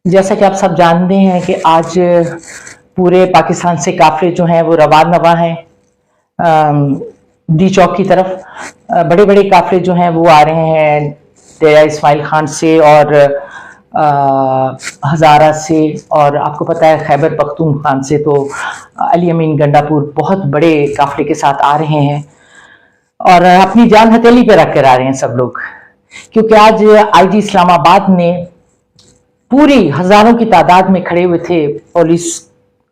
जैसा कि आप सब जानते हैं कि आज पूरे पाकिस्तान से काफिले जो हैं वो रवा नवा हैं डी चौक की तरफ। बड़े बड़े काफिले जो हैं वो आ रहे हैं डेरा इस्माइल खान से और हज़ारा से, और आपको पता है खैबर पख्तूनख्वा से तो अली अमीन गंडापुर बहुत बड़े काफिले के साथ आ रहे हैं और अपनी जान हथेली पे रख कर आ रहे हैं सब लोग, क्योंकि आज आईजी इस्लामाबाद ने पूरी हजारों की तादाद में खड़े हुए थे पुलिस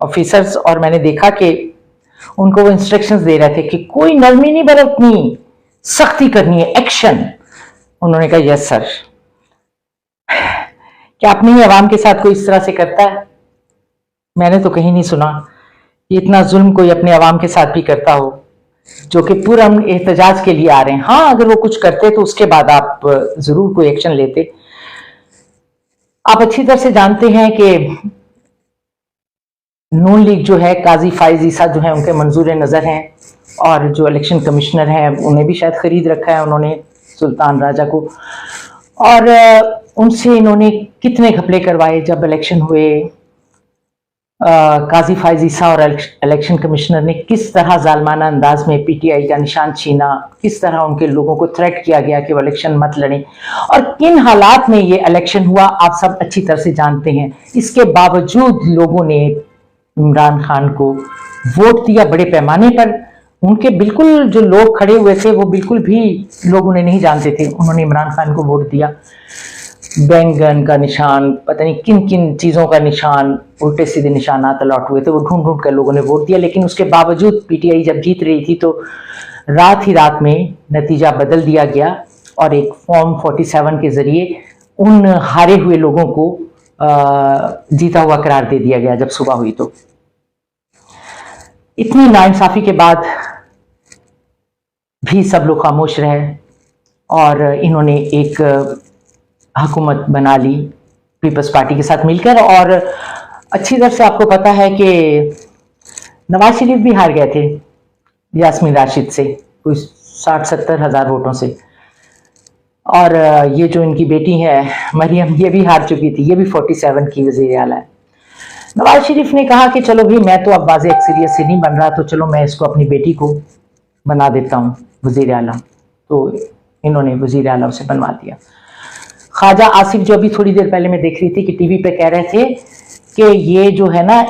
ऑफिसर्स, और मैंने देखा कि उनको वो इंस्ट्रक्शंस दे रहे थे कि कोई नरमी नहीं बरतनी, सख्ती करनी है, एक्शन। उन्होंने कहा यस सर। क्या अपनी आवाम के साथ कोई इस तरह से करता है? मैंने तो कहीं नहीं सुना कि इतना जुल्म कोई अपने आवाम के साथ भी करता हो, जो कि पूरा एहतजाज के लिए आ रहे हैं। हाँ, अगर वो कुछ करते तो उसके बाद आप जरूर कोई एक्शन लेते। आप अच्छी तरह से जानते हैं कि नून लीग जो है, काजी फाइज ईसा जो है उनके मंजूर नज़र हैं, और जो इलेक्शन कमिश्नर हैं उन्हें भी शायद खरीद रखा है उन्होंने, सुल्तान राजा को। और उनसे इन्होंने कितने घपले करवाए जब इलेक्शन हुए। काजी फाइज ईसा और इलेक्शन कमिश्नर ने किस तरह जालमाना अंदाज में पीटीआई का निशान छीना, किस तरह उनके लोगों को थ्रेट किया गया कि वो इलेक्शन मत लड़ें, और किन हालात में ये इलेक्शन हुआ आप सब अच्छी तरह से जानते हैं। इसके बावजूद लोगों ने इमरान खान को वोट दिया बड़े पैमाने पर। उनके बिल्कुल जो लोग खड़े हुए थे वो बिल्कुल भी लोग उन्हें नहीं जानते थे, उन्होंने इमरान खान को वोट दिया। बैंगन का निशान, पता नहीं किन किन चीज़ों का निशान, उल्टे सीधे निशानात अलॉट हुए थे, वो ढूंढ ढूंढ कर लोगों ने वोट दिया। लेकिन उसके बावजूद पीटीआई जब जीत रही थी तो रात ही रात में नतीजा बदल दिया गया और एक फॉर्म 47 के जरिए उन हारे हुए लोगों को जीता हुआ करार दे दिया गया जब सुबह हुई। तो इतनी नाइंसाफी के बाद भी सब लोग खामोश रहे और इन्होंने एक हुकूमत बना ली पीपल्स पार्टी के साथ मिलकर। और अच्छी तरह से आपको पता है कि नवाज शरीफ भी हार गए थे यास्मीन राशिद से, कोई 60-70 हज़ार वोटों से। और ये जो इनकी बेटी है मरियम, ये भी हार चुकी थी, ये भी 47 की वज़ीर आला है। नवाज शरीफ ने कहा कि चलो भी मैं तो अब वाज़े अक्सरियत से नहीं बन रहा, तो चलो मैं इसको अपनी बेटी को बना देता हूँ वज़ीर आला। तो इन्होंने वज़ीर आला उसे बनवा दिया। ख्वाजा आसिफ जो अभी थोड़ी देर पहले मैं देख रही थी कि टीवी पे कह रहे थे कि ये जो है ना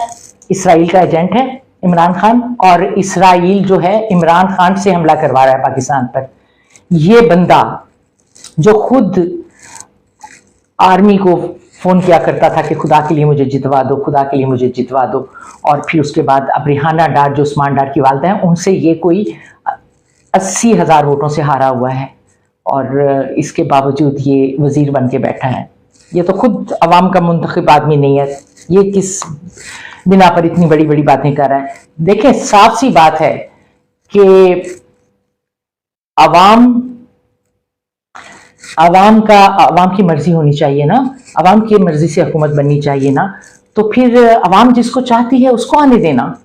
इसराइल का एजेंट है इमरान खान, और इसराइल जो है इमरान खान से हमला करवा रहा है पाकिस्तान पर। ये बंदा जो खुद आर्मी को फोन किया करता था कि खुदा के लिए मुझे जितवा दो, खुदा के लिए मुझे जितवा दो, और फिर उसके बाद अब रिहाना डार जो उस्मान डार की वालदा है उनसे ये कोई 80,000 वोटों से हारा हुआ है, और इसके बावजूद ये वजीर बन के बैठा है। ये तो खुद अवाम का मुंतखब आदमी नहीं है, ये किस बिना पर इतनी बड़ी बड़ी बातें कर रहा है। देखें, साफ सी बात है कि अवाम की मर्जी होनी चाहिए ना, अवाम की मर्जी से हुकूमत बननी चाहिए ना, तो फिर अवाम जिसको चाहती है उसको आने देना।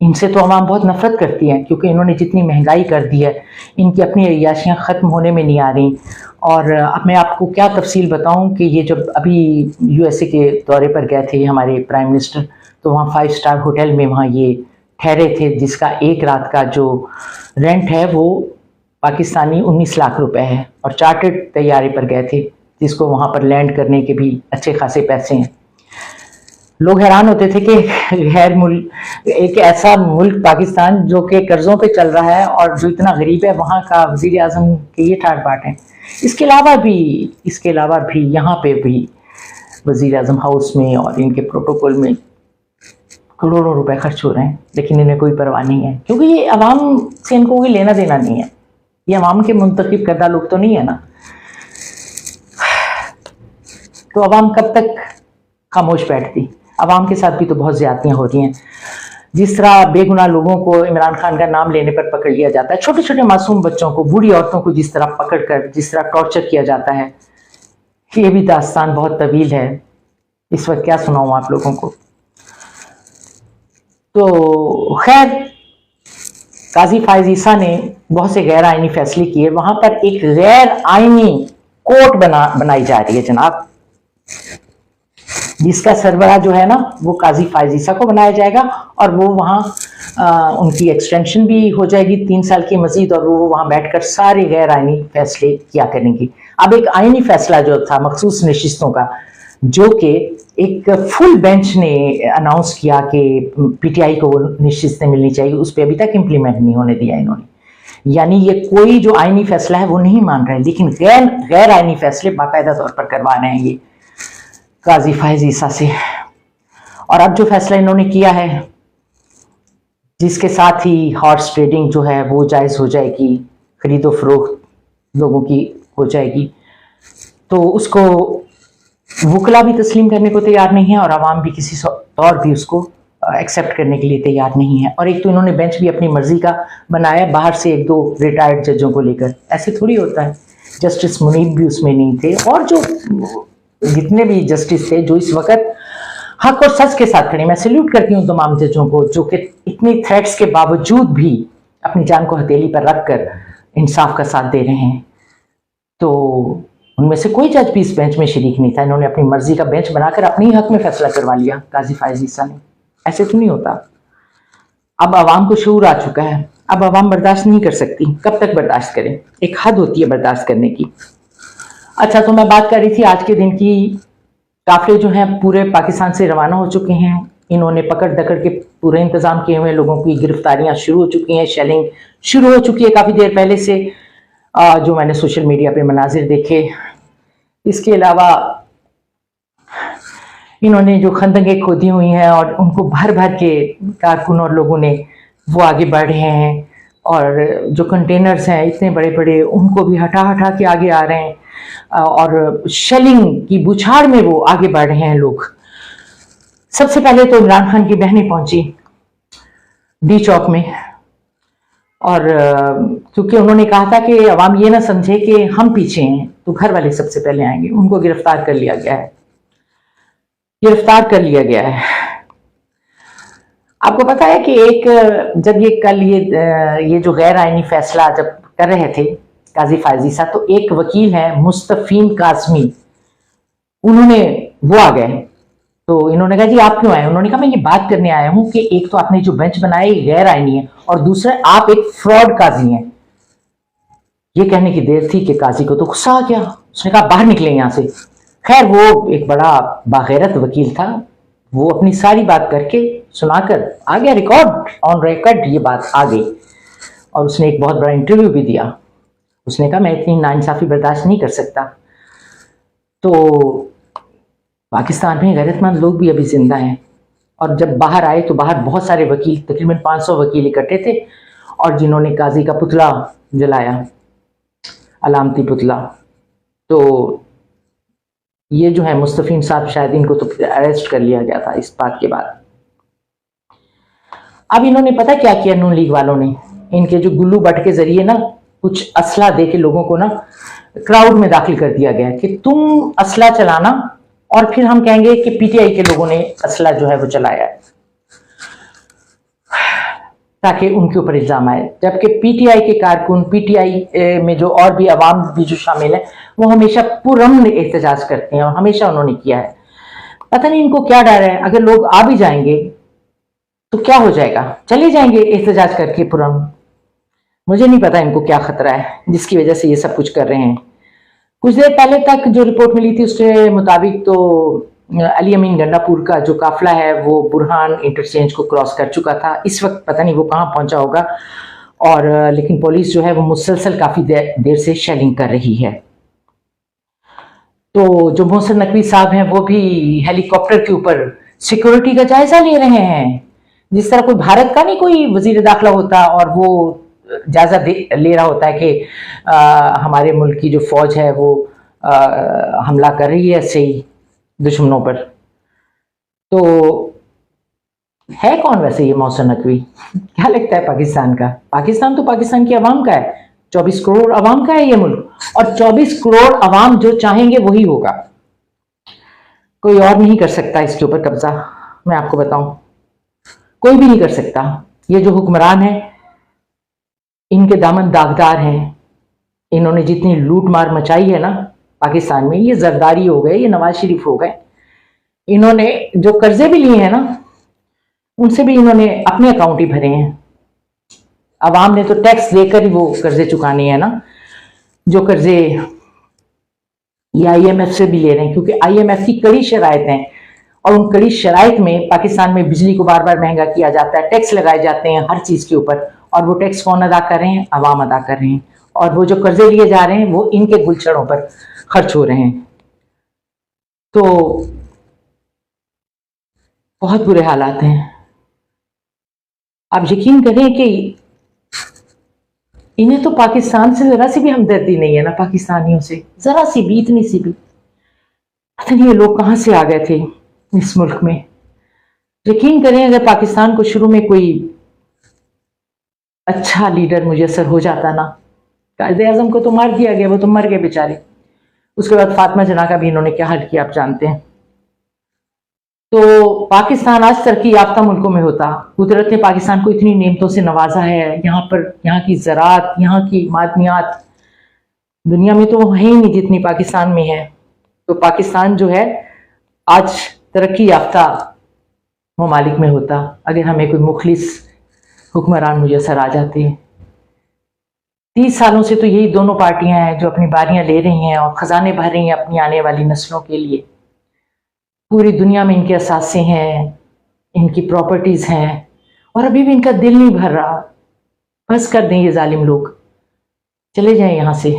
इनसे तो अवाम बहुत नफरत करती है क्योंकि इन्होंने जितनी महंगाई कर दी है, इनकी अपनी अय्याशियाँ ख़त्म होने में नहीं आ रही। और अब मैं आपको क्या तफसील बताऊं कि ये जब अभी यूएसए के दौरे पर गए थे हमारे प्राइम मिनिस्टर, तो वहाँ 5 स्टार होटल में वहाँ ये ठहरे थे, जिसका एक रात का जो रेंट है वो पाकिस्तानी 19 लाख रुपए है, और चार्टर्ड तैयारे पर गए थे जिसको वहाँ पर लैंड करने के भी अच्छे खासे पैसे हैं। लोग हैरान होते थे कि गैर मुल्क, एक ऐसा मुल्क पाकिस्तान जो कि कर्जों पे चल रहा है और जो इतना गरीब है, वहाँ का वज़ीर आज़म के ये ठाट बाट है। इसके अलावा भी यहाँ पे भी वज़ीर आज़म हाउस में और इनके प्रोटोकॉल में करोड़ों रुपए खर्च हो रहे हैं, लेकिन इन्हें कोई परवाह नहीं है क्योंकि ये अवाम से इनको कोई लेना देना नहीं है। ये अवाम के मुंतखब करदा लोग तो नहीं है ना, तो अवाम कब तक खामोश बैठती? अवाम के साथ भी तो बहुत ज्यादतियां हो रही हैं। जिस तरह बेगुनाह लोगों को इमरान खान का नाम लेने पर पकड़ लिया जाता है, छोटे छोटे मासूम बच्चों को, बूढ़ी औरतों को जिस तरह पकड़कर जिस तरह टॉर्चर किया जाता है, ये भी दास्तान बहुत तवील है। इस वक्त क्या सुनाऊं आप लोगों को। तो खैर, काजी फाइज ईसा ने बहुत से गैर आइनी फैसले किए। वहां पर एक गैर आइनी कोर्ट बनाई जा रही है जनाब। जिसका सरबराह जो है ना वो काजी फायज ईसा को बनाया जाएगा, और वो वहाँ उनकी एक्सटेंशन भी हो जाएगी 3 साल की मजीद, और वो वहाँ बैठकर सारे गैर आइनी फैसले किया करेंगी। अब एक आइनी फैसला जो था मखसूस नशिस्तों का, जो कि एक फुल बेंच ने अनाउंस किया कि पीटीआई को वो नशिस्तें मिलनी चाहिए, उस पर अभी तक इम्प्लीमेंट नहीं होने दिया इन्होंने। यानी ये कोई जो आइनी फैसला है वो नहीं मान रहे, लेकिन गैर आइनी फैसले बाकायदा तौर पर करवा रहे हैं ये काजी फायज ईसा से। और अब जो फैसला इन्होंने किया है, जिसके साथ ही हॉर्स ट्रेडिंग जो है वो जायज़ हो जाएगी, खरीदो फरोख्त लोगों की हो जाएगी, तो उसको वकला भी तस्लीम करने को तैयार नहीं है और आवाम भी किसी तौर भी उसको एक्सेप्ट करने के लिए तैयार नहीं है। और एक तो इन्होंने बेंच भी अपनी मर्जी का बनाया, बाहर से 1-2 रिटायर्ड जजों को लेकर। ऐसे थोड़ी होता है, जस्टिस मुनीब भी उसमें नहीं थे, और जो जितने भी जस्टिस थे जो इस वक्त हक और सच के साथ खड़े। मैं सैल्यूट करती हूँ तमाम जजों को जो कि इतनी थ्रेट्स के बावजूद भी अपनी जान को हथेली पर रखकर इंसाफ का साथ दे रहे हैं। तो उनमें से कोई जज भी इस बेंच में शरीक नहीं था। इन्होंने अपनी मर्जी का बेंच बनाकर अपने ही हक में फैसला करवा लिया काजी फायज ईसा ने। ऐसे तो नहीं होता। अब आवाम को शऊर आ चुका है, अब आवाम बर्दाश्त नहीं कर सकती। कब तक बर्दाश्त करें? एक हद होती है बर्दाश्त करने की। अच्छा, तो मैं बात कर रही थी आज के दिन की। काफिले जो हैं पूरे पाकिस्तान से रवाना हो चुके हैं। इन्होंने पकड़ दकड़ के पूरे इंतजाम किए हुए, लोगों की गिरफ्तारियां शुरू हो चुकी हैं, शेलिंग शुरू हो चुकी है काफी देर पहले से, जो मैंने सोशल मीडिया पे मनाजिर देखे। इसके अलावा इन्होंने जो खंदकें खोदी हुई हैं और उनको भर भर के कारकुन और लोगों ने वो आगे बढ़ रहे हैं, और जो कंटेनर्स हैं इतने बड़े बड़े उनको भी हटा हटा के आगे आ रहे हैं, और शेलिंग की बुछार में वो आगे बढ़ रहे हैं लोग। सबसे पहले तो इमरान खान की बहनें पहुंची डी चौक में, और क्योंकि उन्होंने कहा था कि अवाम ये ना समझे कि हम पीछे हैं तो घर वाले सबसे पहले आएंगे, उनको गिरफ्तार कर लिया गया है, गिरफ्तार कर लिया गया है। आपको पता है कि एक जब ये कल ये जो गैर आइनी फैसला जब कर रहे थे काजी फायज ईसा, तो एक वकील है मुस्तफीन कासमी, उन्होंने वो आ गए। तो इन्होंने कहा जी आप क्यों आए? उन्होंने कहा मैं ये बात करने आया हूं कि एक तो आपने जो बेंच बनाया ये गैर आइनी है, और दूसरा आप एक फ्रॉड काजी हैं। ये कहने की देर थी कि काजी को तो गुस्सा आ गया, उसने कहा बाहर निकले यहां से। खैर वो एक बड़ा बागैरत वकील था, वो अपनी सारी बात करके सुनाकर आ गया, रिकॉर्ड ऑन रिकॉर्ड ये बात आ गई। और उसने एक बहुत बड़ा इंटरव्यू भी दिया। उसने कहा मैं इतनी नाइंसाफी बर्दाश्त नहीं कर सकता। तो पाकिस्तान में गैरतमंद लोग भी अभी जिंदा हैं, और जब बाहर आए तो बाहर बहुत सारे वकील, तकरीबन 500 वकील इकट्ठे थे, और जिन्होंने काजी का पुतला जलाया, अलामती पुतला। तो ये जो है मुस्तफीन साहब, शायद इनको तो अरेस्ट कर लिया गया था इस बात के बाद। अब इन्होंने पता क्या किया, नून लीग वालों ने इनके जो गुल्लू बट के जरिए ना कुछ असला दे के लोगों को ना क्राउड में दाखिल कर दिया गया कि तुम असला चलाना, और फिर हम कहेंगे कि पीटीआई के लोगों ने असला जो है वो चलाया है, ताकि उनके ऊपर इल्जाम आए। जबकि पीटीआई के कारकुन, पीटीआई में जो और भी अवाम भी जो शामिल है, वो हमेशा पुरअमन एहतजाज करते हैं, और हमेशा उन्होंने किया है। पता नहीं इनको क्या डर है, अगर लोग आ भी जाएंगे तो क्या हो जाएगा, चले जाएंगे एहतजाज करके पुरअमन। मुझे नहीं पता इनको क्या खतरा है जिसकी वजह से ये सब कुछ कर रहे हैं। कुछ देर पहले तक जो रिपोर्ट मिली थी उसके मुताबिक तो अली अमीन गंडापुर का जो काफिला है वो बुरहान इंटरचेंज को क्रॉस कर चुका था। इस वक्त पता नहीं वो कहाँ पहुंचा होगा, और लेकिन पुलिस जो है वो मुसलसल काफी देर से शेलिंग कर रही है। तो जो मोहसिन नकवी साहब हैं वो भी हेलीकॉप्टर के ऊपर सिक्योरिटी का जायजा ले रहे हैं, जिस तरह कोई भारत का नहीं कोई वजीर दाखिला होता और वो जायजा ले रहा होता है कि हमारे मुल्क की जो फौज है वो हमला कर रही है सही दुश्मनों पर। तो है कौन वैसे ये मोहसिन नकवी? क्या लगता है पाकिस्तान का? पाकिस्तान तो पाकिस्तान की आवाम का है, 24 करोड़ आवाम का है ये मुल्क, और 24 करोड़ आवाम जो चाहेंगे वही होगा। कोई और नहीं कर सकता इसके ऊपर कब्जा। मैं आपको बताऊं, कोई भी नहीं कर सकता। ये जो हुक्मरान है इनके दामन दागदार हैं। इन्होंने जितनी लूट मार मचाई है ना पाकिस्तान में, ये जरदारी हो गए, ये नवाज शरीफ हो गए, इन्होंने जो कर्जे भी लिए हैं ना, उनसे भी इन्होंने अपने अकाउंट ही भरे हैं। अवाम ने तो टैक्स देकर ही वो कर्जे चुकाने हैं ना, जो कर्जे ये आईएमएफ से भी ले रहे हैं, क्योंकि आईएमएफ की कड़ी शराइत हैं, और उन कड़ी शराइत में पाकिस्तान में बिजली को बार बार महंगा किया जाता है, टैक्स लगाए जाते हैं हर चीज के ऊपर, और वो टैक्स कौन अदा कर रहे हैं? अवाम अदा कर रहे हैं। और वो जो कर्जे लिए जा रहे हैं वो इनके गुलछड़ों पर खर्च हो रहे हैं। तो बहुत बुरे हालात हैं। आप यकीन करें कि इन्हें तो पाकिस्तान से जरा सी भी हमदर्दी नहीं है ना, पाकिस्तानियों से जरा सी भी, इतनी सी भी। पता नहीं ये लोग कहां से आ गए थे इस मुल्क में। यकीन करें, अगर पाकिस्तान को शुरू में कोई अच्छा लीडर मुयसर हो जाता ना, कायदे आजम को तो मार दिया गया, वो तो मर गए बेचारे। उसके बाद फातिमा जना का भी इन्होंने क्या हाल किया आप जानते हैं। तो पाकिस्तान आज तरक्की याफ्ता मुल्कों में होता। कुदरत ने पाकिस्तान को इतनी नेमतों से नवाजा है, यहाँ पर यहाँ की ज़राअत, यहाँ की मादनियात दुनिया में तो है ही नहीं जितनी पाकिस्तान में है। तो पाकिस्तान जो है आज तरक्की याफ्ता ममालिक में होता, अगर हमें कोई मुखलिस हुक्मरान मुयसर आ जाते। 30 सालों से तो यही दोनों पार्टियां हैं जो अपनी बारियां ले रही हैं और खजाने भर रही हैं अपनी आने वाली नस्लों के लिए। पूरी दुनिया में इनके असासे हैं, इनकी प्रॉपर्टीज हैं, और अभी भी इनका दिल नहीं भर रहा। बस कर दें ये जालिम लोग, चले जाएं यहां से,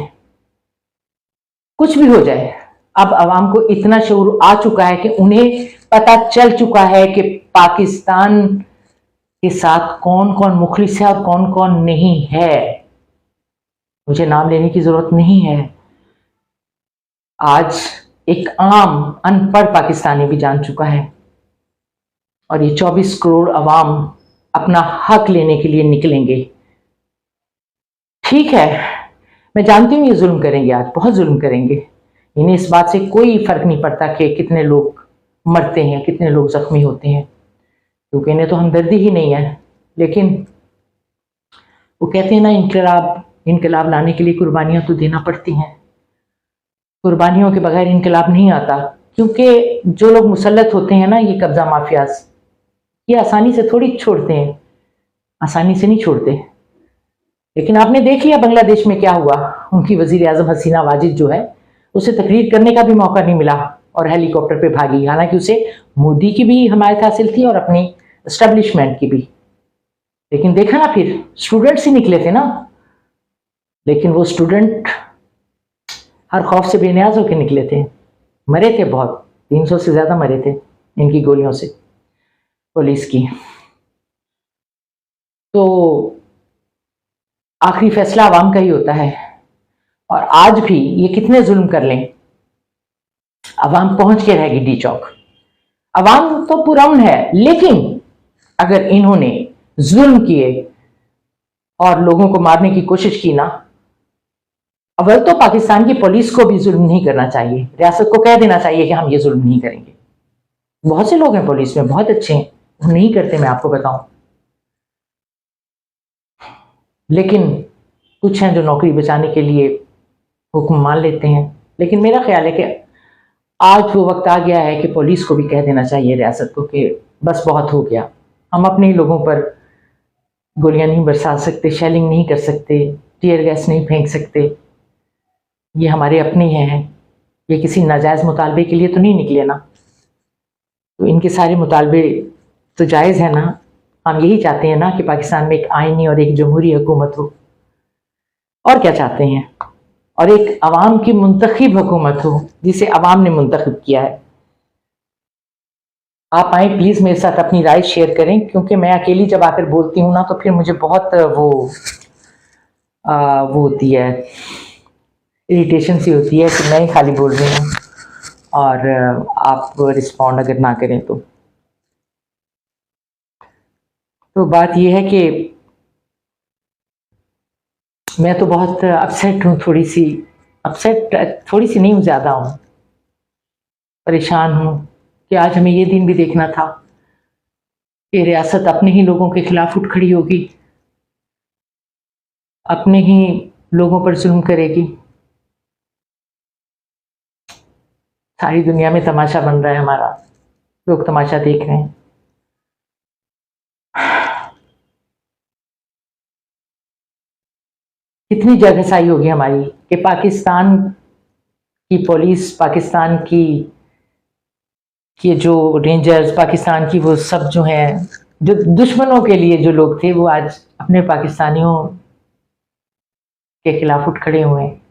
कुछ भी हो जाए। अब आवाम को इतना शऊर आ चुका है कि उन्हें पता चल चुका है कि पाकिस्तान के साथ कौन कौन मुखलिस है और कौन कौन नहीं है। मुझे नाम लेने की जरूरत नहीं है। आज एक आम अनपढ़ पाकिस्तानी भी जान चुका है, और ये 24 करोड़ अवाम अपना हक लेने के लिए निकलेंगे। ठीक है, मैं जानती हूं ये जुल्म करेंगे, आज बहुत जुल्म करेंगे। इन्हें इस बात से कोई फर्क नहीं पड़ता कि कितने लोग मरते हैं, कितने लोग जख्मी होते हैं, क्योंकि इन्हें तो हमदर्दी ही नहीं है। लेकिन वो कहते हैं ना, इनकलाब लाने के लिए कुर्बानियां तो देना पड़ती हैं। कुर्बानियों के बगैर इनकलाब नहीं आता, क्योंकि जो लोग मुसल्लत होते हैं ना, ये कब्जा माफियाज, ये आसानी से थोड़ी छोड़ते हैं, आसानी से नहीं छोड़ते। लेकिन आपने देख लिया बांग्लादेश में क्या हुआ। उनकी वजीर आजम हसीना वाजिद जो है, उसे तकरीर करने का भी मौका नहीं मिला और हेलीकॉप्टर पे भागी, हालांकि उसे मोदी की भी हमायत हासिल थी और अपनी एस्टेब्लिशमेंट की भी। लेकिन देखा ना, फिर स्टूडेंट्स ही निकले थे ना, लेकिन वो स्टूडेंट हर खौफ से बेनियाज होकर निकले थे, मरे थे बहुत, 300 से ज्यादा मरे थे इनकी गोलियों से, पुलिस की। तो आखिरी फैसला आवाम का ही होता है, और आज भी ये कितने जुल्म कर लें, आवाम पहुंच के रहेगी डी चौक। आवाम तो पुरअमन है, लेकिन अगर इन्होंने जुल्म किए और लोगों को मारने की कोशिश की ना, अव्वल तो पाकिस्तान की पुलिस को भी जुल्म नहीं करना चाहिए, रियासत को कह देना चाहिए कि हम ये जुल्म नहीं करेंगे। बहुत से लोग हैं पुलिस में, बहुत अच्छे हैं, वो नहीं करते, मैं आपको बताऊं। लेकिन कुछ हैं जो नौकरी बचाने के लिए हुक्म मान लेते हैं। लेकिन मेरा ख्याल है कि आज वो वक्त आ गया है कि पुलिस को भी कह देना चाहिए रियासत को कि बस बहुत हो गया, हम अपने ही लोगों पर गोलियां नहीं बरसा सकते, शेलिंग नहीं कर सकते, टीयर गैस नहीं फेंक सकते। ये हमारे अपने हैं, ये किसी नाजायज़ मुतालबे के लिए तो नहीं निकले ना। तो इनके सारे मुतालबे तो जायज़ है ना। हम यही चाहते हैं ना कि पाकिस्तान में एक आईनी और एक जमहूरी हुकूमत हो, और क्या चाहते हैं, और एक अवाम की मुंतखब हुकूमत हो जिसे अवाम ने मुंतखब किया है। आप आए प्लीज मेरे साथ अपनी राय शेयर करें, क्योंकि मैं अकेली जब आकर बोलती हूँ ना, तो फिर मुझे बहुत वो होती है, इरिटेशन सी होती है कि मैं ही खाली बोल रही हूँ और आप रिस्पॉन्ड अगर ना करें तो बात यह है कि मैं तो बहुत अपसेट हूँ, थोड़ी सी नहीं हूँ, ज़्यादा हूँ, परेशान हूँ कि आज हमें ये दिन भी देखना था कि रियासत अपने ही लोगों के खिलाफ उठ खड़ी होगी, अपने ही लोगों पर जुल्म करेगी। सारी दुनिया में तमाशा बन रहा है हमारा। लोग तमाशा देख रहे हैं। कितनी जगहसाई होगी हमारी कि पाकिस्तान की पुलिस, पाकिस्तान की जो रेंजर्स, पाकिस्तान की वो सब जो हैं, जो दुश्मनों के लिए जो लोग थे, वो आज अपने पाकिस्तानियों के खिलाफ उठ खड़े हुए हैं।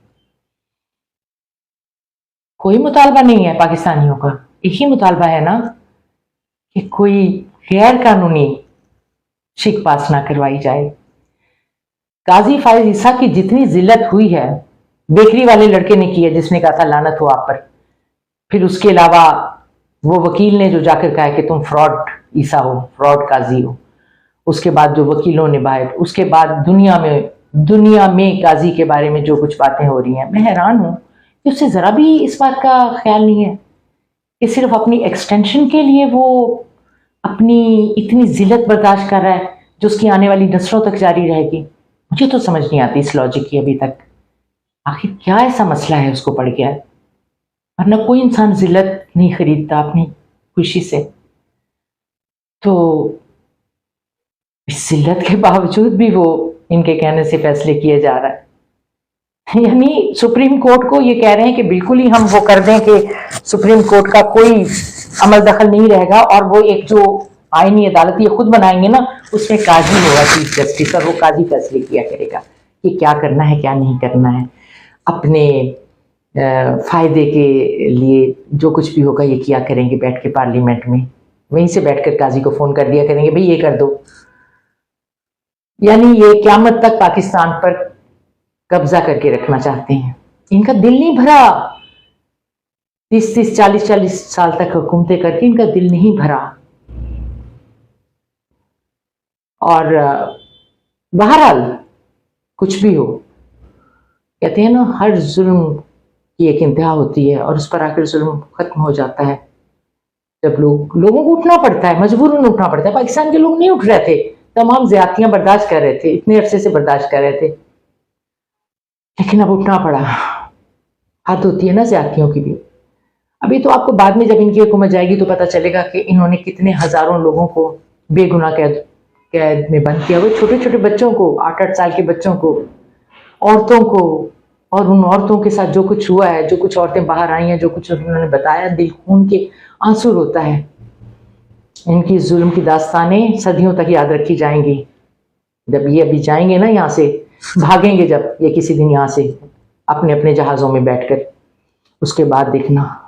कोई मुतालबा नहीं है पाकिस्तानियों का, एक ही मुतालबा है ना कि कोई गैर कानूनी शिक पास ना करवाई जाए। काजी फायज ईसा की जितनी जिल्लत हुई है, बेकरी वाले लड़के ने की है जिसने कहा था लानत हो आप पर। फिर उसके अलावा वो वकील ने जो जाकर कहा कि तुम फ्रॉड ईसा हो, फ्रॉड काजी हो, उसके बाद जो वकीलों ने बाहर, उसके बाद दुनिया में काजी के बारे में जो कुछ बातें हो रही हैं, मैं हैरान हूं कि उससे जरा भी इस बात का ख्याल नहीं है कि सिर्फ अपनी एक्सटेंशन के लिए वो अपनी इतनी जिल्लत बर्दाश्त कर रहा है जो उसकी आने वाली नस्लों तक जारी रहेगी। मुझे तो समझ नहीं आती इस लॉजिक की अभी तक, आखिर क्या ऐसा मसला है उसको पड़ गया है। वरना कोई इंसान जिल्लत नहीं खरीदता अपनी खुशी से, तो इस जिल्लत के बावजूद भी वो इनके कहने से फैसले किए जा रहा है। यानी सुप्रीम कोर्ट को ये कह रहे हैं कि बिल्कुल ही हम वो कर दें कि सुप्रीम कोर्ट का कोई अमल दखल नहीं रहेगा और वो एक जो आईनी अदालत ये खुद बनाएंगे ना, उसमें काजी होगा चीफ जस्टिस, और वो काजी फैसले किया करेगा कि क्या करना है क्या नहीं करना है। अपने फायदे के लिए जो कुछ भी होगा ये किया करेंगे बैठ के पार्लियामेंट में, वहीं से बैठकर काजी को फोन कर दिया करेंगे भाई ये कर दो। यानी ये क़यामत तक पाकिस्तान पर कब्जा करके रखना चाहते हैं। इनका दिल नहीं भरा, 30-30, 40-40 साल तक हुकूमतें करके इनका दिल नहीं भरा। और बहरहाल कुछ भी हो, कहते हैं ना हर जुल्म की एक इंतहा होती है और उस पर आकर जुल्म खत्म हो जाता है जब लोगों को उठना पड़ता है, मजबूरन उठना पड़ता है। पाकिस्तान के लोग नहीं उठ रहे थे, तमाम ज्यादतियां बर्दाश्त कर रहे थे, इतने अरसे से बर्दाश्त कर रहे थे, लेकिन अब उठना पड़ा। हद होती है ना ज्यादतियों की भी। अभी तो आपको बाद में जब इनकी हुकूमत जाएगी तो पता चलेगा कि इन्होंने कितने हजारों लोगों को बेगुनाह कैद में बंद किया। वो छोटे छोटे बच्चों को, 8-8 साल के बच्चों को, औरतों को, और उन औरतों के साथ जो कुछ हुआ है, जो कुछ औरतें बाहर आई हैं, जो कुछ उन्होंने बताया, दिल खून के आंसू रोता है। इनकी जुल्म की दास्तानें सदियों तक याद रखी जाएंगी। जब ये अभी जाएंगे ना यहाँ से, भागेंगे जब ये किसी दिन यहाँ से अपने अपने जहाज़ों में बैठकर, उसके बाद देखना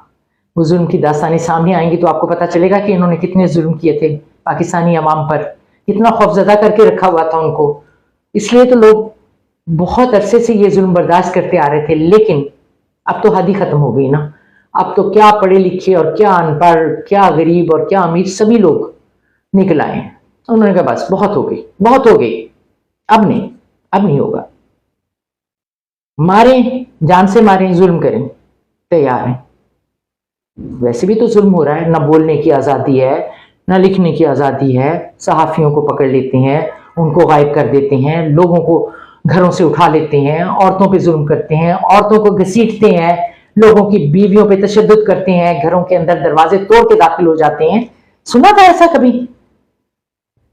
वो जुल्म की दास्तानें सामने आएंगी तो आपको पता चलेगा कि इन्होंने कितने जुल्म किए थे पाकिस्तानी अवाम पर, कितना खौफजदा करके रखा हुआ था उनको। इसलिए तो लोग बहुत अरसे से ये जुल्म बर्दाश्त करते आ रहे थे, लेकिन अब तो हद ही खत्म हो गई ना। अब तो क्या पढ़े लिखे और क्या अनपढ़, क्या गरीब और क्या अमीर, सभी लोग निकल आए। उन्होंने कहा बस बहुत हो गई, बहुत हो गई, अब नहीं होगा। मारें, जान से मारें, जुल्म करें, तैयार हैं। वैसे भी तो जुल्म हो रहा है, ना बोलने की आज़ादी है, ना लिखने की आज़ादी है। सहाफ़ियों को पकड़ लेते हैं, उनको गायब कर देते हैं, लोगों को घरों से उठा लेते हैं, औरतों पे जुल्म करते हैं, औरतों को घसीटते हैं, लोगों की बीवियों पे तशद्दुद करते हैं, घरों के अंदर दरवाजे तोड़ के दाखिल हो जाते हैं। सुना था ऐसा कभी?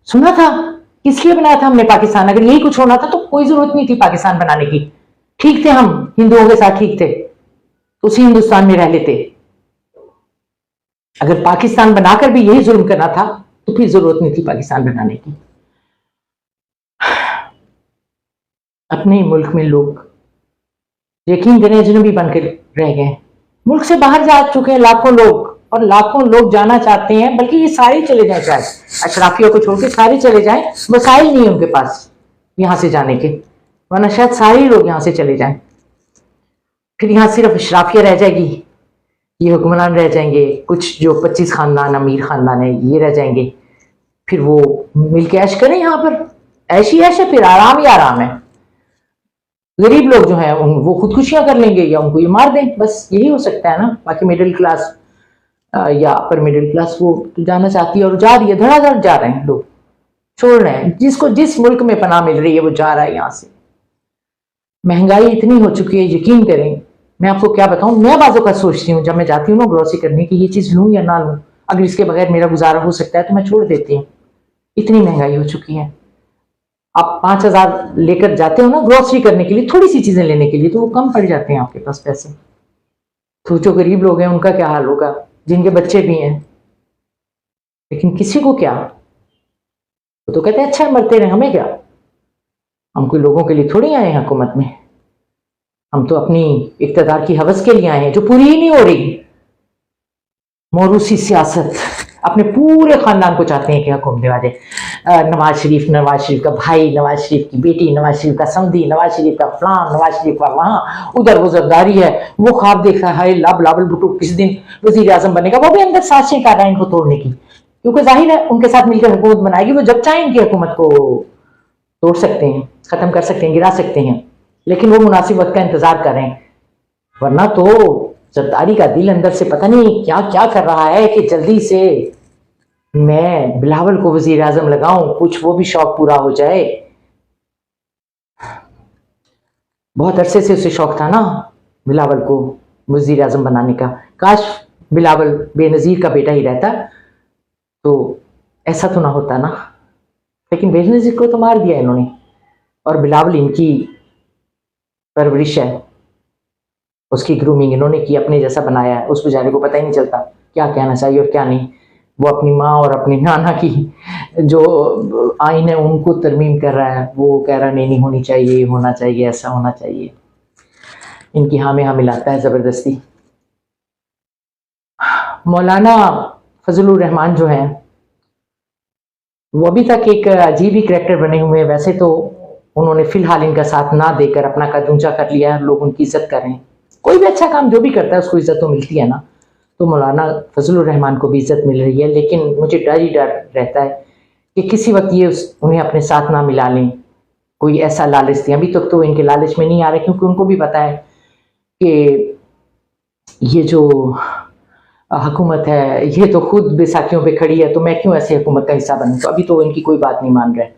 सुना था? किस लिए बनाया था हमने पाकिस्तान? अगर यही कुछ होना था तो कोई जरूरत नहीं थी पाकिस्तान बनाने की। ठीक थे, हम हिंदुओं के साथ ठीक थे, उसी हिंदुस्तान में रह लेते। अगर पाकिस्तान बनाकर भी यही जुल्म करना था तो फिर जरूरत नहीं थी पाकिस्तान बनाने की। अपने ही मुल्क में लोग यकीन करें अजनबी बनकर रह गए, मुल्क से बाहर जा चुके हैं लाखों लोग, और लाखों लोग जाना चाहते हैं, बल्कि ये सारे चले जाए, शायद अशराफियों को छोड़ के सारे चले जाएं, वसाइल नहीं है उनके पास यहां से जाने के, वरना शायद सारे लोग यहां से चले जाएं। फिर यहां सिर्फ अशराफिया रह जाएगी, ये हुक्मरान रह जाएंगे, कुछ जो 25 खानदान अमीर खानदान है ये रह जाएंगे। फिर वो मिलके ऐश करें, यहाँ पर ऐश ही ऐश है, फिर आराम ही आराम है। गरीब लोग जो हैं वो खुदकुशियां कर लेंगे या उनको ये मार दें, बस यही हो सकता है ना। बाकी मिडिल क्लास या अपर मिडिल क्लास वो जाना चाहती है और जा रही है, धड़ाधड़ जा रहे हैं लोग, छोड़ रहे हैं। जिसको जिस मुल्क में पनाह मिल रही है वो जा रहा है यहाँ से। महंगाई इतनी हो चुकी है, यकीन करें, मैं आपको क्या बताऊं, मैं बाजू का सोचती हूँ जब मैं जाती हूँ ना ग्रोसरी करने की, ये चीज लूं या ना लूं। अगर इसके बगैर मेरा गुजारा हो सकता है तो मैं छोड़ देती हूँ। इतनी महंगाई हो चुकी है। आप 5,000 लेकर जाते हो ना ग्रोसरी करने के लिए, थोड़ी सी चीजें लेने के लिए, तो वो कम पड़ जाते हैं आपके पास पैसे। तो जो गरीब लोग हैं उनका क्या हाल होगा, जिनके बच्चे भी हैं। लेकिन किसी को क्या, वो तो कहते हैं अच्छा मरते रहे, हमें क्या, हम कोई लोगों के लिए थोड़ी आए हैं हुकूमत में। हम तो अपनी इक़्तिदार की हवस के लिए आए हैं जो पूरी ही नहीं हो रही। मौरूसी सियासत, अपने पूरे खानदान को चाहते हैं कि हुक्म दिला दे। नवाज शरीफ का भाई, नवाज शरीफ की बेटी, नवाज शरीफ का समधी, नवाज शरीफ का फलान, नवाज शरीफ का वहां, उधर वो जरदारी है, वो ख्वाब देख रहा है लावल भुट्टो किसी दिन वजीर आजम बनेगा। वो भी अंदर साजिशें कर रहा है इनको तोड़ने की, क्योंकि जाहिर है उनके साथ मिलकर हुकूमत बनाएगी। वो जब चाहे इनकी हुकूमत को तोड़ सकते हैं, खत्म कर सकते हैं, गिरा सकते हैं, लेकिन वो मुनासिब वक्त का इंतजार करें। वरना तो जरदारी का दिल अंदर से पता नहीं क्या क्या कर रहा है कि जल्दी से मैं बिलावल को वजीर आजम लगाऊं, कुछ वो भी शौक पूरा हो जाए। बहुत अरसे से उसे शौक था ना बिलावल को वजीर आजम बनाने का। काश बिलावल बेनजीर का बेटा ही रहता तो ऐसा तो ना होता ना। लेकिन बेनजीर को तो मार दिया इन्होंने, और बिलावल इनकी परवरिश है, उसकी ग्रूमिंग इन्होंने की, अपने जैसा बनाया है। उस बेचारे को पता ही नहीं चलता क्या कहना चाहिए और क्या नहीं। वो अपनी माँ और अपनी नाना की जो आइन है उनको तरमीम कर रहा है। वो कह रहा नहीं होनी चाहिए, होना चाहिए, ऐसा होना चाहिए। इनकी हाँ में हाँ मिलाता है ज़बरदस्ती। मौलाना फजलुर रहमान जो हैं वो अभी तक एक अजीब ही करैक्टर बने हुए हैं। वैसे तो उन्होंने फिलहाल इनका साथ ना देकर अपना कद ऊंचा कर लिया है, लोग उनकी इज्जत कर रहे हैं। कोई भी अच्छा काम जो भी करता है उसको इज्जत तो मिलती है ना। तो मौलाना फजलुर रहमान को भी इज्जत मिल रही है, लेकिन मुझे डर ही डर रहता है कि किसी वक्त ये उन्हें अपने साथ ना मिला लें, कोई ऐसा लालच दें। अभी तक तो इनके लालच में नहीं आ रहे, क्योंकि उनको भी पता है कि ये जो हुकूमत है ये तो खुद बैसाखियों पे खड़ी है, तो मैं क्यों ऐसे हुकूमत का हिस्सा बनूं। तो अभी तो इनकी कोई बात नहीं मान रहे।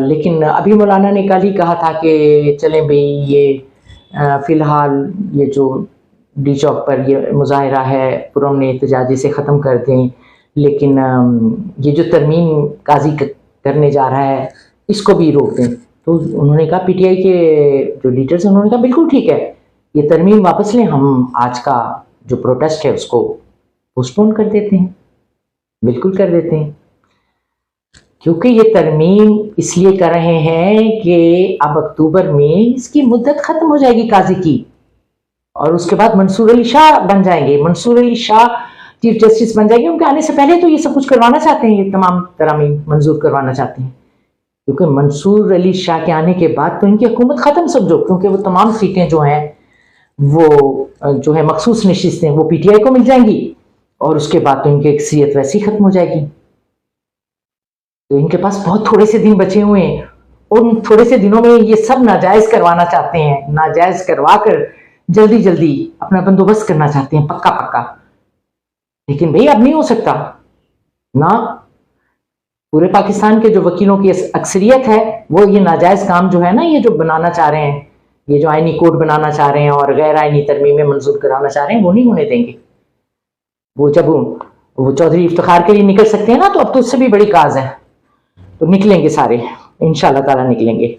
लेकिन अभी मौलाना ने कल ही कहा था कि चलें भाई ये फ़िलहाल ये जो डी चौक पर ये मुजाहरा है पुरअमन एहतजाजी से ख़त्म कर दें, लेकिन ये जो तरमीम काजी करने जा रहा है इसको भी रोक दें। तो उन्होंने कहा पीटीआई के जो लीडर्स हैं उन्होंने कहा बिल्कुल ठीक है, ये तरमीम वापस लें, हम आज का जो प्रोटेस्ट है उसको पोस्टपोन कर देते हैं, बिल्कुल कर देते हैं। क्योंकि ये तरमीम इसलिए कर रहे हैं कि अब अक्टूबर में इसकी मुद्दत खत्म हो जाएगी काजी की, और उसके बाद मंसूर अली शाह बन जाएंगे। मंसूर अली शाह चीफ जस्टिस बन जाएंगे। उनके आने से पहले तो ये सब कुछ करवाना चाहते हैं, ये तमाम तरमीम मंजूर करवाना चाहते हैं, क्योंकि मंसूर अली शाह के आने के बाद तो इनकी हुकूमत खत्म समझो। क्योंकि वो तमाम सीटें जो हैं वो जो है मखसूस नशिस्तें वो पीटीआई को मिल जाएंगी, और उसके बाद तो इनकी अक्सरियत वैसे ही खत्म हो जाएगी। तो इनके पास बहुत थोड़े से दिन बचे हुए हैं, उन थोड़े से दिनों में ये सब नाजायज करवाना चाहते हैं। नाजायज करवा कर जल्दी जल्दी अपना बंदोबस्त करना चाहते हैं, पक्का पक्का। लेकिन भाई अब नहीं हो सकता ना। पूरे पाकिस्तान के जो वकीलों की अक्सरियत है वो ये नाजायज काम जो है ना, ये जो बनाना चाह रहे हैं, ये जो आईनी कोड बनाना चाह रहे हैं और गैर आईनी तरमीमें मंजूर कराना चाह रहे हैं, वो नहीं होने देंगे। वो जब वो चौधरी इफ्तिखार के लिए निकल सकते हैं ना, तो अब तो उससे भी बड़ी काज है। तो निकलेंगे सारे, इंशाल्लाह ताला निकलेंगे।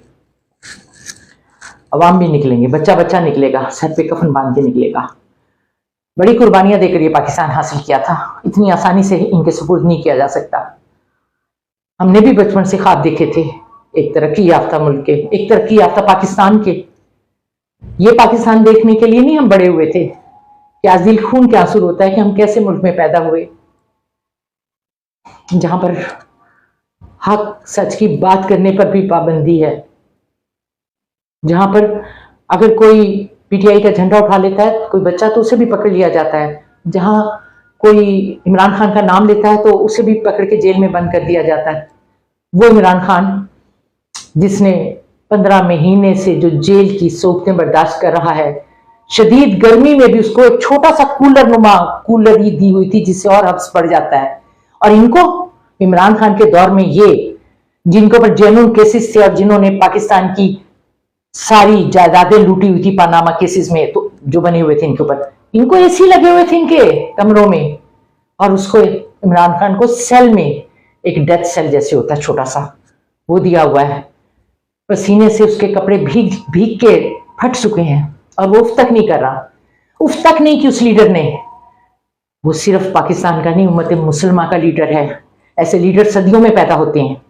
अवाम भी निकलेंगे, बच्चा बच्चा निकलेगा, सर पे कफन बांध के निकलेगा। बड़ी कुर्बानियां देकर ये पाकिस्तान हासिल किया था, इतनी आसानी से इनके सुपुर्द नहीं किया जा सकता। हमने भी बचपन से ख्वाब देखे थे एक तरक्की याफ्ता मुल्क के, एक तरक्की याफ्ता पाकिस्तान के। ये पाकिस्तान देखने के लिए नहीं हम बड़े हुए थे कि आज दिल खून के आंसू होता है कि हम कैसे मुल्क में पैदा हुए, जहां पर हक सच की बात करने पर भी पाबंदी है, जहां पर अगर कोई पीटीआई का झंडा उठा लेता है कोई बच्चा तो उसे भी पकड़ लिया जाता है, जहां कोई इमरान खान का नाम लेता है तो उसे भी पकड़ के जेल में बंद कर दिया जाता है। वो इमरान खान जिसने 15 महीने से जो जेल की सोबतें बर्दाश्त कर रहा है, शदीद गर्मी में भी उसको एक छोटा सा कूलर ही दी हुई थी जिससे और हब्स पड़ जाता है। और इनको इमरान खान के दौर में ये जिनके ऊपर जेन्युइन केसेस थे और जिन्होंने पाकिस्तान की सारी जायदादें लूटी हुई थी पानामा केसेस में, तो जो बने हुए थे इनके ऊपर, इनको एसी लगे हुए थे इनके कमरों में, और उसको इमरान खान को सेल में, एक डेथ सेल जैसे होता है छोटा सा, वो दिया हुआ है। पसीने से उसके कपड़े भीग भीग के फट चुके हैं और वो उफ तक नहीं कर रहा। उफ तक नहीं कि उस लीडर ने, वो सिर्फ पाकिस्तान का नहीं, उम्मत मुसलमान का लीडर है। ऐसे लीडर सदियों में पैदा होते हैं।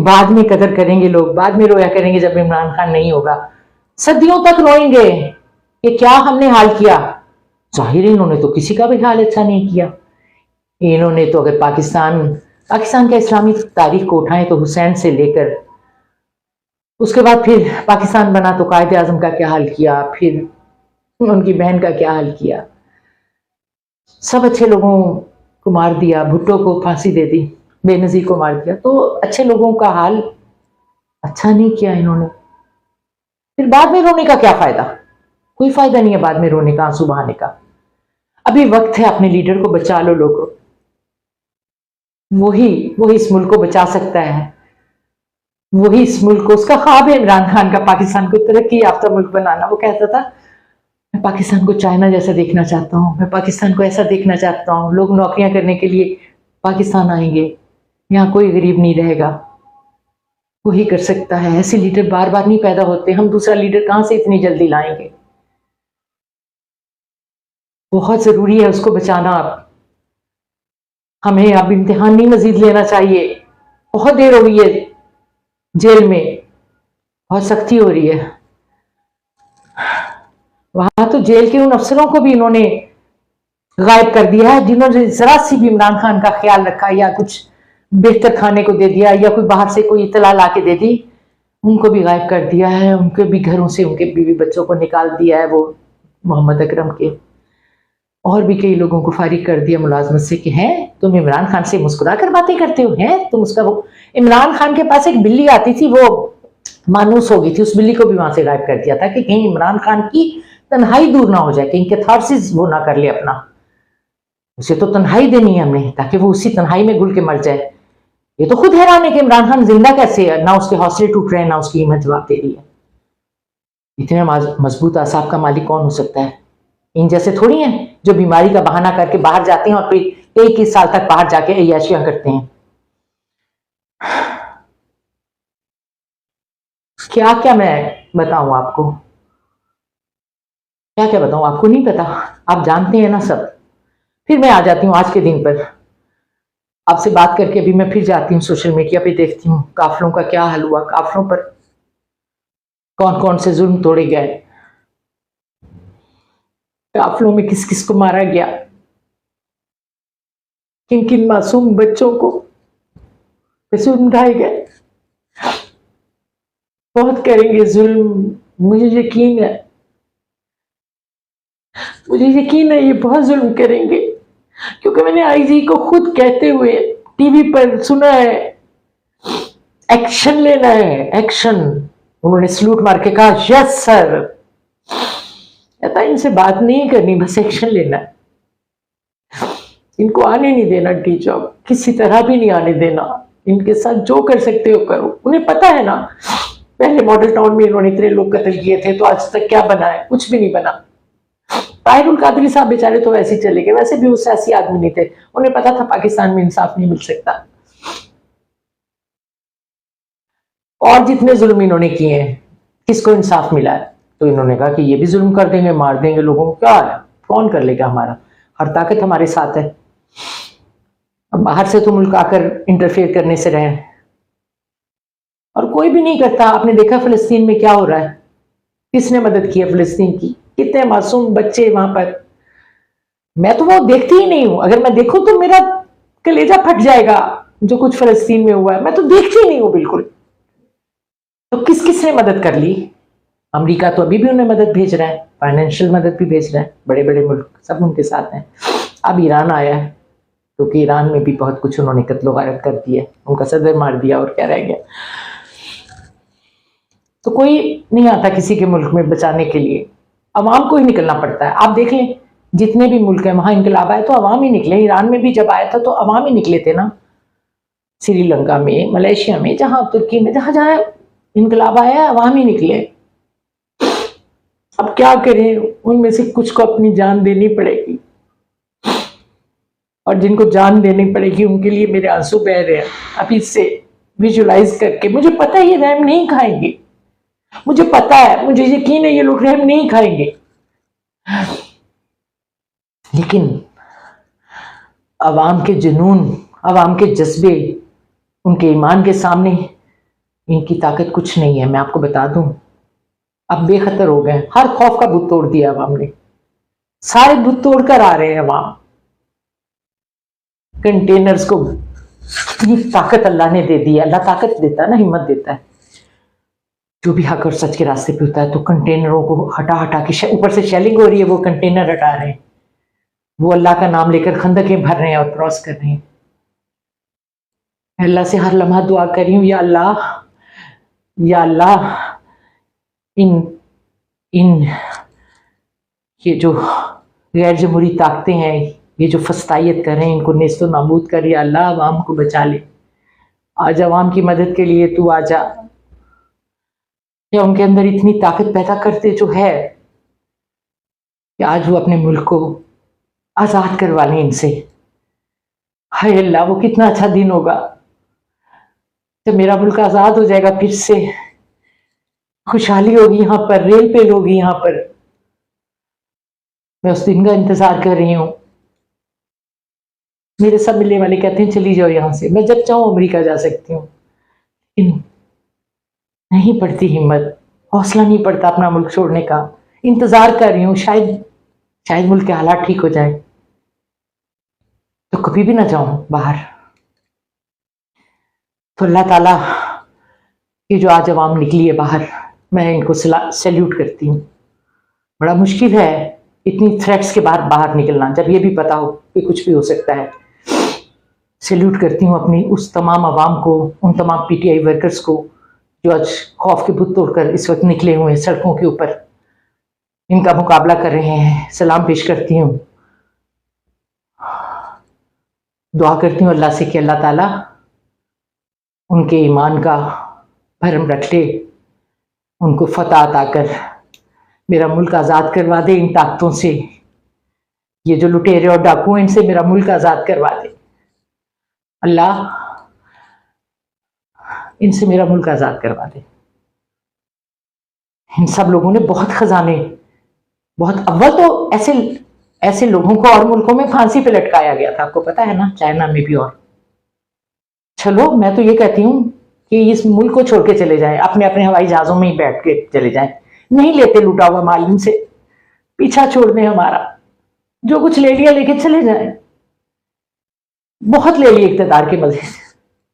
बाद में कदर करेंगे लोग, बाद में रोया करेंगे जब इमरान खान नहीं होगा। सदियों तक रोएंगे कि क्या हमने हाल किया। जाहिर है इन्होंने तो किसी का भी हाल अच्छा नहीं किया। इन्होंने तो अगर पाकिस्तान का इस्लामी तारीख को उठाएं तो हुसैन से लेकर उसके बाद फिर पाकिस्तान बना तो कायद आजम का क्या हाल किया, फिर उनकी बहन का क्या हाल किया। सब अच्छे लोगों को मार दिया, भुट्टो को फांसी दे दी, बेनजीर को मार दिया, तो अच्छे लोगों का हाल अच्छा नहीं किया इन्होंने। फिर बाद में रोने का क्या फायदा? कोई फायदा नहीं है बाद में रोने का, आंसू बहाने का। अभी वक्त है, अपने लीडर को बचा लो लोगों। वही इस मुल्क को बचा सकता है। वही इस मुल्क को, उसका ख्वाब है इमरान खान का पाकिस्तान को तरक्की याफ्ता मुल्क बनाना। वो कहता था मैं पाकिस्तान को चाइना जैसा देखना चाहता हूँ, मैं पाकिस्तान को ऐसा देखना चाहता हूँ, लोग नौकरियां करने के लिए पाकिस्तान आएंगे, यहाँ कोई गरीब नहीं रहेगा। वही कर सकता है। ऐसे लीडर बार बार नहीं पैदा होते। हम दूसरा लीडर कहां से इतनी जल्दी लाएंगे? बहुत जरूरी है उसको बचाना। अब हमें अब इम्तिहान नहीं मजीद लेना चाहिए। बहुत देर हो गई है जेल में, बहुत सख्ती हो रही है वहां। तो जेल के उन अफसरों को भी इन्होंने गायब कर दिया है जिन्होंने जरा सी भी इमरान खान का ख्याल रखा, या कुछ बेहतर खाने को दे दिया, या कोई बाहर से कोई इतला ला के दे दी, उनको भी गायब कर दिया है। उनके भी घरों से उनके बीवी बच्चों को निकाल दिया है। वो मोहम्मद अकरम के और भी कई लोगों को फारिग कर दिया मुलाजमत से कि हैं तुम इमरान खान से मुस्कुरा कर बातें करते हो, हैं तुम उसका। वो इमरान खान के पास एक बिल्ली आती थी, वो मानूस हो गई थी, उस बिल्ली को भी वहां से गायब कर दिया था कि कहीं इमरान खान की तन्हाई दूर ना हो जाए, कहीं कैथारसिस वो ना कर ले अपना। उसे तो तन्हाई देनी है हमने, ताकि वो उसी तन्हाई में घुल के मर जाए। ये तो खुद हैरान है कि इमरान खान जिंदा कैसे है, ना उसके हौसले टूट रहे हैं, ना उसकी हिम्मत जवाब दे रही है। इतने मजबूत आसाब का मालिक कौन हो सकता है? इन जैसे थोड़ी हैं जो बीमारी का बहाना करके बाहर जाते हैं और फिर 21 साल तक बाहर जाके अय्याशियां करते हैं। क्या क्या मैं बताऊं आपको, क्या क्या बताऊं? आपको नहीं पता, आप जानते हैं ना सब। फिर मैं आ जाती हूँ आज के दिन पर आपसे बात करके। अभी मैं फिर जाती हूँ सोशल मीडिया पे, देखती हूँ काफिलों का क्या हाल हुआ, काफिलों पर कौन कौन से जुल्म तोड़े गए, काफिलों में किस किस को मारा गया, किन किन मासूम बच्चों को कैसे उठाए गए। बहुत करेंगे जुल्म, मुझे यकीन है, मुझे यकीन है ये बहुत जुल्म करेंगे, क्योंकि मैंने आईजी को खुद कहते हुए टीवी पर सुना है एक्शन लेना है, एक्शन। उन्होंने सलूट मार के कहा यस सर। कहता इनसे बात नहीं करनी, बस एक्शन लेना है। इनको आने नहीं देना डी जॉब, किसी तरह भी नहीं आने देना। इनके साथ जो कर सकते हो करो। उन्हें पता है ना पहले मॉडल टाउन में इन्होंने इतने लोग कत्ल किए थे, तो आज तक क्या बना है? कुछ भी नहीं बना। ताहिरुल कादरी साहब बेचारे तो वैसे ही चले गए, वैसे भी वो सियासी आदमी नहीं थे। उन्हें पता था पाकिस्तान में इंसाफ नहीं मिल सकता। और जितने जुल्म इन्होंने किए हैं, किसको इंसाफ मिला है? तो इन्होंने कहा कि ये भी जुल्म कर देंगे, मार देंगे लोगों को, क्या है, कौन कर लेगा? हमारा हर ताकत हमारे साथ है। अब बाहर से तो मुल्क आकर इंटरफेयर करने से रहे, और कोई भी नहीं करता। आपने देखा फिलिस्तीन में क्या हो रहा है, किसने मदद की है फिलिस्तीन की? कितने मासूम बच्चे वहां पर। मैं तो वो देखती ही नहीं हूं। अगर मैं देखूं तो मेरा कलेजा फट जाएगा जो कुछ फिलिस्तीन में हुआ है। मैं तो देखती ही नहीं हूं बिल्कुल। तो किस किसने मदद कर ली? अमेरिका तो अभी भी उन्हें मदद भेज रहा है, फाइनेंशियल मदद भी भेज रहा है। बड़े बड़े मुल्क सब उनके साथ हैं। अब ईरान आया है, क्योंकि ईरान में भी बहुत कुछ उन्होंने कत्लो गारत कर दिया, उनका सदर मार दिया, और क्या रह गया। तो कोई नहीं आता किसी के मुल्क में बचाने के लिए, अवाम को ही निकलना पड़ता है। आप देख लें जितने भी मुल्क हैं वहां इनकलाब आए तो अवाम ही निकले। ईरान में भी जब आया था तो अवाम ही निकले थे ना। श्रीलंका में, मलेशिया में, जहां तुर्की में, जहां जहां इनकलाब आया अवाम ही निकले। अब क्या करें, उनमें से कुछ को अपनी जान देनी पड़ेगी। और जिनको जान देनी पड़ेगी उनके लिए मेरे आंसू बह रहे हैं अभी से विजुलाइज करके। मुझे पता है ये रहम नहीं खाएंगे, मुझे पता है, मुझे यकीन है ये लोग रहम नहीं खाएंगे, लेकिन अवाम के जुनून, अवाम के जज्बे, उनके ईमान के सामने इनकी ताकत कुछ नहीं है। मैं आपको बता दूं, अब बेखतर हो गए, हर खौफ का बुत तोड़ दिया अवाम ने, सारे बुत तोड़ कर आ रहे हैं अवाम। कंटेनर्स को इतनी ताकत अल्लाह ने दे दी है, अल्लाह ताकत देता है ना, हिम्मत देता है। जो भी हक और सच के रास्ते पे होता है तो कंटेनरों को हटा हटा के, ऊपर से शेलिंग हो रही है, वो कंटेनर हटा रहे हैं, वो अल्लाह का नाम लेकर खंदकें भर रहे हैं और क्रॉस कर रहे हैं। अल्लाह से हर लम्हा दुआ कर रही हूँ, या अल्लाह, या अल्लाह, इन इन ये जो गैर जमहूरी ताकतें हैं, ये जो फस्तायत कर रहे हैं, इनको नेस्तो नाबूद कर, या अल्लाह अवाम को बचा ले। आज अवाम की मदद के लिए तू आ जा, या उनके अंदर इतनी ताकत पैदा करते जो है कि आज वो अपने मुल्क को आज़ाद करवा लें इनसे। हाय अल्लाह, वो कितना अच्छा दिन होगा जब मेरा मुल्क आज़ाद हो जाएगा, फिर से खुशहाली होगी यहाँ पर, रेल पे होगी यहाँ पर। मैं उस दिन का इंतजार कर रही हूँ। मेरे सब मिलने वाले कहते हैं चली जाओ यहाँ से, मैं जब चाहूँ अमेरिका जा सकती हूँ, लेकिन नहीं पड़ती हिम्मत, हौसला नहीं पड़ता अपना मुल्क छोड़ने का। इंतजार कर रही हूँ, शायद मुल्क के हालात ठीक हो जाए तो कभी भी ना जाऊं बाहर। तो अल्लाह ताला, ये जो आज अवाम निकली है बाहर, मैं इनको सैल्यूट करती हूँ। बड़ा मुश्किल है इतनी थ्रेट्स के बाद बाहर निकलना, जब ये भी पता हो कि कुछ भी हो सकता है। सैल्यूट करती हूँ अपनी उस तमाम अवाम को, उन तमाम पीटीआई वर्कर्स को जो आज खौफ के बुत तोड़कर इस वक्त निकले हुए हैं सड़कों के ऊपर, इनका मुकाबला कर रहे हैं। सलाम पेश करती हूँ, दुआ करती हूँ अल्लाह से कि अल्लाह ताला उनके ईमान का भरम रख ले, उनको फतह अता कर, मेरा मुल्क आज़ाद करवा दे इन ताकतों से। ये जो लुटेरे और डाकू हैं, इनसे मेरा मुल्क आज़ाद करवा दे अल्लाह, इनसे मेरा मुल्क आज़ाद करवा दे। इन सब लोगों ने बहुत खजाने, बहुत, अव्वल तो ऐसे लोगों को और मुल्कों में फांसी पे लटकाया गया था, आपको पता है ना, चाइना में भी। और चलो मैं तो ये कहती हूँ कि इस मुल्क को छोड़ के चले जाएं, अपने अपने हवाई जहाजों में ही बैठ के चले जाएं, नहीं लेते लूटा हुआ माल इनसे, पीछा छोड़ दें हमारा, जो कुछ ले लिया लेके चले जाएं। बहुत ले लिए इक़्तिदार के मजे,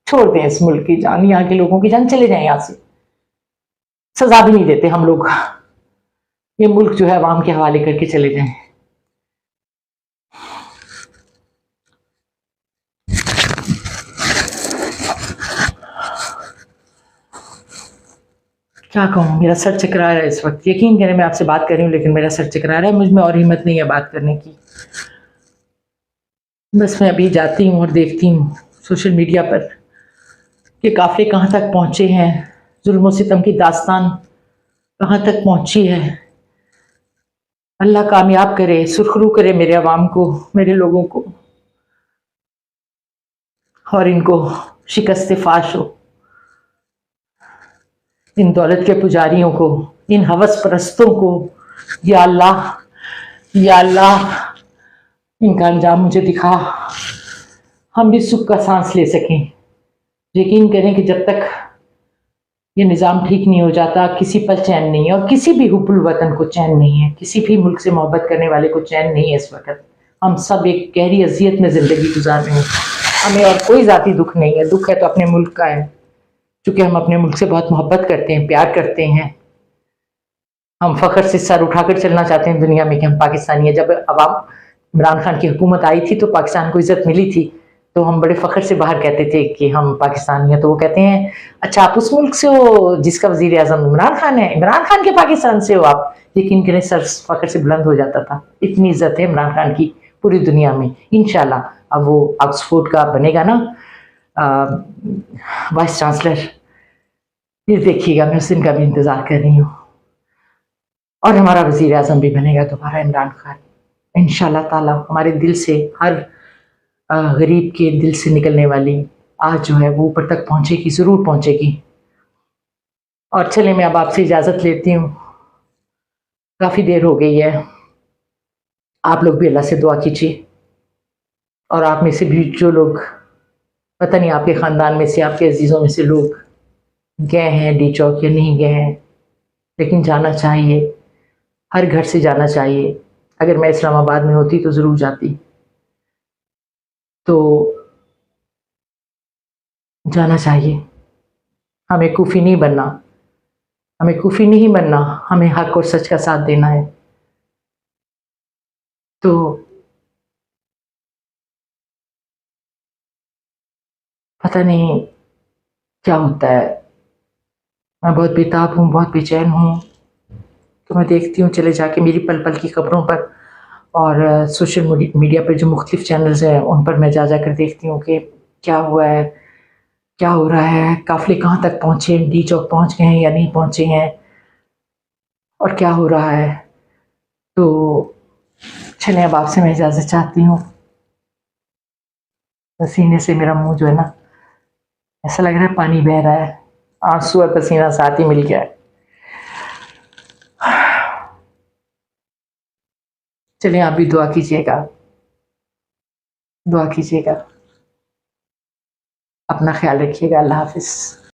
छोड़ दें इस मुल्क की जान, यहाँ के लोगों की जान, चले जाएं यहाँ से। सजा भी नहीं देते हम लोग, ये मुल्क जो है अवाम के हवाले करके चले जाएं। क्या कहूँ, मेरा सर चकरा रहा है इस वक्त, यकीन करें मैं आपसे बात कर रही हूँ लेकिन मेरा सर चकरा रहा है, मुझ में और हिम्मत नहीं है बात करने की। बस मैं अभी जाती हूँ और देखती हूँ सोशल मीडिया पर कि काफ़िले कहाँ तक पहुँचे हैं, जुल्म सितम की दास्तान कहाँ तक पहुँची है। अल्लाह कामयाब करे, सुरखरू करे मेरे अवाम को, मेरे लोगों को, और इनको शिकस्त फाश हो, इन दौलत के पुजारियों को, इन हवस परस्तों को। या अल्लाह, या अल्लाह, इनका अंजाम मुझे दिखा, हम भी सुख का सांस ले सकें। यकीन करें कि जब तक ये निज़ाम ठीक नहीं हो जाता, किसी पर चैन नहीं है, और किसी भी हुब्बुल वतन को चैन नहीं है, किसी भी मुल्क से मोहब्बत करने वाले को चैन नहीं है। इस वक्त हम सब एक गहरी अजियत में ज़िंदगी गुजार रहे हैं, हमें और कोई ज़ाती दुख नहीं है, दुख है तो अपने मुल्क का है, क्योंकि हम अपने मुल्क से बहुत मोहब्बत करते हैं, प्यार करते हैं। हम फ़ख्र से सर उठाकर चलना चाहते हैं दुनिया में कि हम पाकिस्तानी हैं। जब अवाम, इमरान खान की हुकूमत आई थी तो पाकिस्तान को इज़्ज़त मिली थी, तो हम बड़े फ़ख्र से बाहर कहते थे कि हम पाकिस्तानी हैं। तो वो कहते हैं अच्छा आप उस मुल्क से हो जिसका वज़ीर आज़म इमरान खान है, इमरान खान के पाकिस्तान से हो आप। यकीन करें सर फ़ख्र से बुलंद हो जाता था, इतनी इज़्ज़त है इमरान खान की पूरी दुनिया में। इंशाल्लाह अब वो ऑक्सफोर्ड का बनेगा ना वाइस चांसलर, ये देखिएगा, मैं उस दिन का भी इंतज़ार कर रही हूँ। और हमारा वज़ीर आज़म भी बनेगा दोबारा इमरान खान, इंशाल्लाह ताला। हमारे दिल से हर गरीब के दिल से निकलने वाली आज जो है वो ऊपर तक पहुँचेगी, ज़रूर पहुँचेगी। और चलिए मैं अब आपसे इजाज़त लेती हूँ, काफ़ी देर हो गई है। आप लोग भी अल्लाह से दुआ कीजिए, और आप में से भी जो लोग, पता नहीं आपके ख़ानदान में से, आपके अजीज़ों में से लोग गए हैं डी चौक या नहीं गए हैं, लेकिन जाना चाहिए, हर घर से जाना चाहिए। अगर मैं इस्लामाबाद में होती तो ज़रूर जाती। तो जाना चाहिए, हमें कूफ़ी नहीं बनना, हमें कूफ़ी नहीं बनना, हमें हक़ और सच का साथ देना है। तो पता नहीं क्या होता है, मैं बहुत बेताब हूँ, बहुत बेचैन हूँ। तो मैं देखती हूँ चले जाके मेरी पल पल की खबरों पर, और सोशल मीडिया पर जो मुख्तलिफ चैनल्स हैं उन पर मैं जा जा कर देखती हूँ कि क्या हुआ है, क्या हो रहा है, काफ़िले कहाँ तक पहुँचे, डी चौक पहुँच गए हैं या नहीं पहुँचे हैं, और क्या हो रहा है। तो चलिए अब आपसे मैं इजाज़त चाहती हूँ। पसीने से मेरा मुँह जो है ना, ऐसा लग रहा है पानी बह रहा है, आंसू और पसीना साथ ही मिल गया है। चलिए आप भी दुआ कीजिएगा, दुआ कीजिएगा, अपना ख्याल रखिएगा। अल्लाह हाफ़िज़।